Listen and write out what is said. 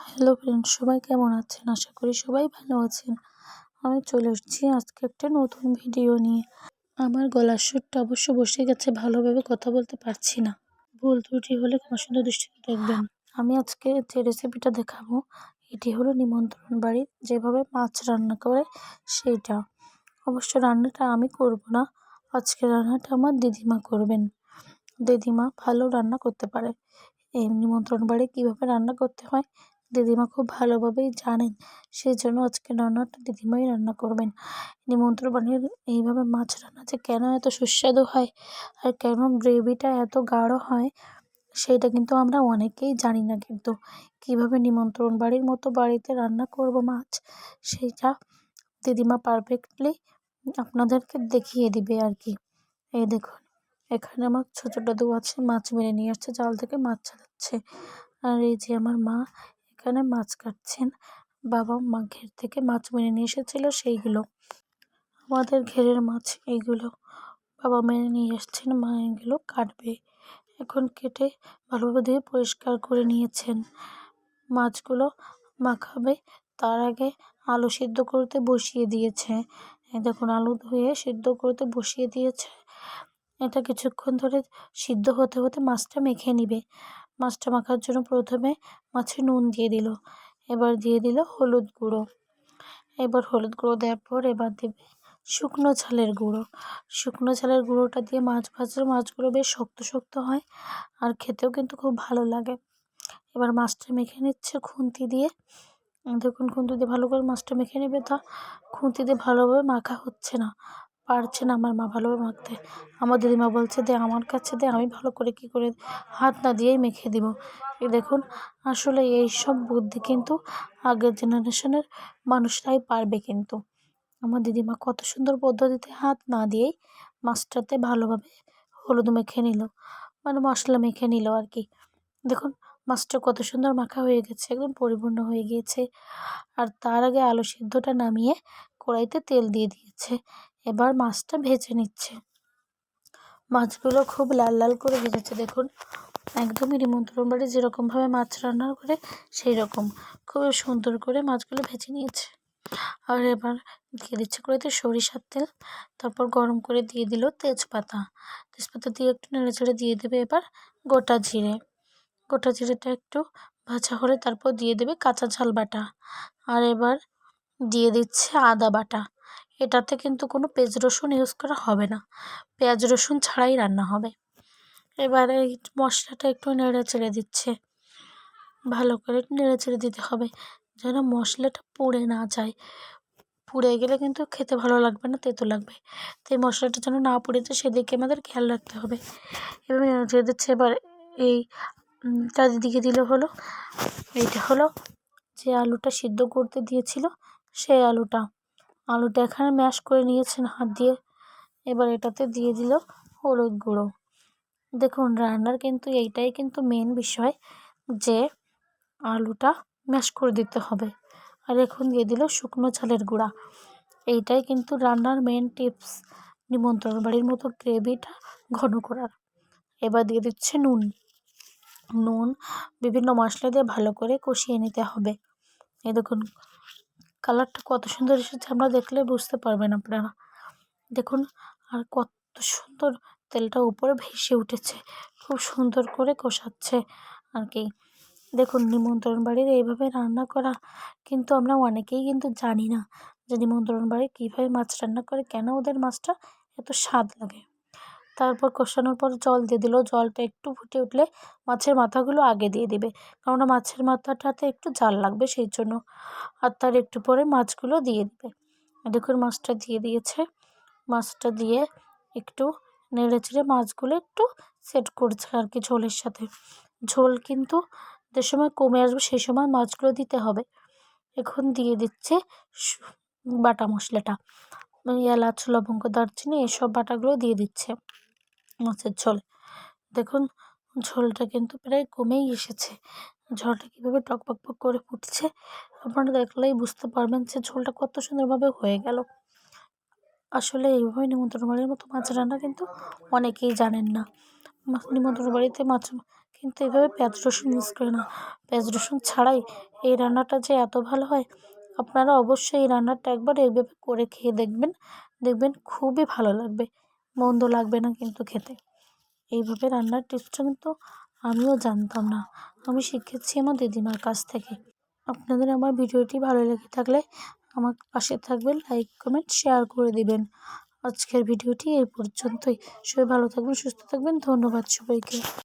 Hello friends, সবাই কেমন আছেন? আশা করি সবাই ভালো আছেন। আমি চলে এসেছি আজকে একটা নতুন ভিডিও নিয়ে। আমার গলার সুরটা অবশ্য বসে গেছে, ভালোভাবে কথা বলতে পারছি না। ভুল ত্রুটি হলে ক্ষমা সুন্দর দৃষ্টিতে দেখবেন। আমি আজকে যে রেসিপিটা দেখাবো, এটি হলো নিমন্ত্রণ বাড়ির যেভাবে মাছ রান্না করে সেইটা। অবশ্য রান্নাটা আমি করব না, আজকে রান্নাটা আমার দিদিমা করবেন। দিদিমা ভালো রান্না করতে পারে। এই নিমন্ত্রণ বাড়ি কীভাবে রান্না করতে হয় দিদিমা খুব ভালোভাবেই জানেন, সেই জন্য আজকে রান্নাটা দিদিমাই রান্না করবেন। নিমন্ত্রণ বাড়ির এইভাবে মাছ রান্না যে কেন এত সুস্বাদু হয় আর কেন গ্রেভিটা এত গাঢ় হয় সেইটা কিন্তু আমরা অনেকেই জানি না। কিন্তু কীভাবে নিমন্ত্রণ বাড়ির মতো বাড়িতে রান্না করব মাছ, সেইটা দিদিমা পারফেক্টলি আপনাদেরকে দেখিয়ে দিবে আর কি। এই দেখুন, এখানে আমার ছোট দাদু আছে, মাছ মেরে নিয়ে আসছে, জাল থেকে মাছ ছাড়াচ্ছে। আর এই যে আমার মা এখানে মাছ কাটছেন। বাবা মা ঘের থেকে মাছ মেরে নিয়ে এসেছিল, সেইগুলো আমাদের ঘেরের মাছ। এইগুলো বাবা মেরে নিয়ে এসছেন, মা এগুলো কাটবে। এখন কেটে ভালোভাবে ধুয়ে পরিষ্কার করে নিয়েছেন। মাছগুলো মাখাবে, তার আগে আলু সিদ্ধ করতে বসিয়ে দিয়েছে। দেখুন, আলু ধুয়ে সিদ্ধ করতে বসিয়ে দিয়েছে। এটা কিছুক্ষণ ধরে সিদ্ধ হতে হতে মাছটা মেখে নিবে। মাছটা মাখার জন্য প্রথমে মাছে নুন দিয়ে দিল, এবার দিয়ে দিল হলুদ গুঁড়ো। এবার হলুদ গুঁড়ো দেওয়ার পর এবার দেবে শুকনো ঝালের গুঁড়ো। শুকনো ঝালের গুঁড়োটা দিয়ে মাছ ভাজলে মাছগুলো বেশ শক্ত শক্ত হয়, আর খেতেও কিন্তু খুব ভালো লাগে। এবার মাছটা মেখে নিচ্ছে খুন্তি দিয়ে। দেখুন, খুন্তি দিয়ে ভালো করে মাছটা মেখে নেবে। তা খুন্তি দিয়ে ভালোভাবে মাখা হচ্ছে না, পারছে না আমার মা ভালোভাবে মাখতে। আমার দিদিমা বলছে, দে আমার কাছে দে, আমি ভালো করে কী করে হাত না দিয়েই মেখে দিব। এই দেখুন, আসলে এই সব বুদ্ধি কিন্তু আগের জেনারেশনের মানুষরাই পারবে। কিন্তু আমার দিদিমা কত সুন্দর পদ্ধতিতে হাত না দিয়েই মাছটাতে ভালোভাবে হলুদ মেখে নিল, মানে মশলা মেখে নিল আর কি। দেখুন, মাছটা কত সুন্দর মাখা হয়ে গেছে, একদম পরিপূর্ণ হয়ে গিয়েছে। আর তার আগে আলু সিদ্ধটা নামিয়ে কড়াইতে তেল দিয়ে দিয়েছে। এবার মাছটা ভেজে নিচ্ছে। মাছগুলো খুব লাল লাল করে ভেজেছে। দেখুন, একদমই নিমন্ত্রণ বাড়ি যেরকমভাবে মাছ রান্না করে সেই রকম খুব সুন্দর করে মাছগুলো ভেজে নিয়েছে। আর এবার দিয়ে দিচ্ছে কড়াইতে সরিষার তেল, তারপর গরম করে দিয়ে দিল তেজপাতা। তেজপাতা দিয়ে একটু নেড়ে চেড়ে দিয়ে দেবে এবার গোটা জিরে। গোটা জিরেটা একটু ভাজা হলে তারপর দিয়ে দেবে কাঁচা ঝাল বাটা। আর এবার দিয়ে দিচ্ছে আদা বাটা। এটাতে কিন্তু কোনো পেঁয়াজ রসুন ইউজ করা হবে না, পেঁয়াজ রসুন ছাড়াই রান্না হবে। এবারে এই মশলাটা একটু নেড়ে চেড়ে দিচ্ছে, ভালো করে নেড়ে চেড়ে দিতে হবে যেন মশলাটা পুড়ে না যায়। পুড়ে গেলে কিন্তু খেতে ভালো লাগবে না, তেতো লাগবে। তো এই মশলাটা যেন না পুড়ে যায় সেদিকে আমাদের খেয়াল রাখতে হবে। এবার নেড়ে চেড়ে দিচ্ছে। এবার এইটা দিকে দিলে হলো, এইটা হলো যে আলুটা সিদ্ধ করতে দিয়েছিল সেই আলুটা এখানে ম্যাশ করে নিয়েছেন হাত দিয়ে। এবার এটাতে দিয়ে দিল হলুদ গুঁড়ো। দেখুন, রান্নার কিন্তু এইটাই কিন্তু মেন বিষয়, যে আলুটা ম্যাশ করে দিতে হবে। আর এখন দিয়ে দিল শুকনো ঝালের গুঁড়া। এইটাই কিন্তু রান্নার মেন টিপস, নিমন্ত্রণ বাড়ির মতো গ্রেভিটা ঘন করার। এবার দিয়ে দিচ্ছে নুন বিভিন্ন মশলা দিয়ে ভালো করে কষিয়ে নিতে হবে। এই দেখুন, কালারটা কত সুন্দর এসেছে, আমরা দেখলে বুঝতে পারবেন আপনারা। দেখুন, আর কত সুন্দর তেলটা উপরে ভেসে উঠেছে, খুব সুন্দর করে কষাচ্ছে আর কি। দেখুন, নিমন্ত্রণ বাড়ির এইভাবে রান্না করা কিন্তু আমরা অনেকেই কিন্তু জানি না যে নিমন্ত্রণ বাড়ি কীভাবে মাছ রান্না করে, কেন ওদের মাছটা এত স্বাদ লাগে। তারপর কষানোর পর জল দিয়ে দিল। জলটা একটু ফুটে উঠলে মাছের মাথাগুলো আগে দিয়ে দিবে, কেননা মাছের মাথাটাতে একটু জাল লাগবে সেই জন্য। আর তার একটু পরে মাছগুলো দিয়ে দিবে। দেখুন, মাছটা দিয়ে দিয়েছে। মাছটা দিয়ে একটু নেড়ে চেড়ে মাছগুলো একটু সেট করছে আর কি ঝোলের সাথে। ঝোল কিন্তু যে সময় কমে আসবে সেই সময় মাছগুলো দিতে হবে। এখন দিয়ে দিচ্ছে বাটা মশলাটা, এলাচ লবঙ্গ দারচিনি এসব বাটাগুলো দিয়ে দিচ্ছে মাছের ঝোল। দেখুন, ঝোলটা কিন্তু প্রায় কমেই এসেছে। ঝোলটা কীভাবে টকবক করে ফুটছে আপনারা দেখলেই বুঝতে পারবেন যে ঝোলটা কত সুন্দরভাবে হয়ে গেল। আসলে এইভাবে নিমন্ত্রণ বাড়ির মতো মাছ রান্না কিন্তু অনেকেই জানেন না। নিমন্ত্রণ বাড়িতে মাছ কিন্তু এভাবে পেঁয়াজ রসুন ইউজ করে না। পেঁয়াজ রসুন ছাড়াই এই রান্নাটা যে এত ভালো হয়, আপনারা অবশ্যই এই রান্নাটা একবার এইভাবে করে খেয়ে দেখবেন। দেখবেন খুবই ভালো লাগবে, মন্দ লাগবে না কিন্তু খেতে। এইভাবে রান্নার টিপসটা কিন্তু আমিও জানতাম না, আমি শিখেছি আমার দিদিমার কাছ থেকে। আপনাদের আমার ভিডিওটি ভালো লেগে থাকলে আমার পাশে থাকবেন, লাইক কমেন্ট শেয়ার করে দিবেন। আজকের ভিডিওটি এই পর্যন্তই। সবাই ভালো থাকবেন, সুস্থ থাকবেন। ধন্যবাদ সবাইকে।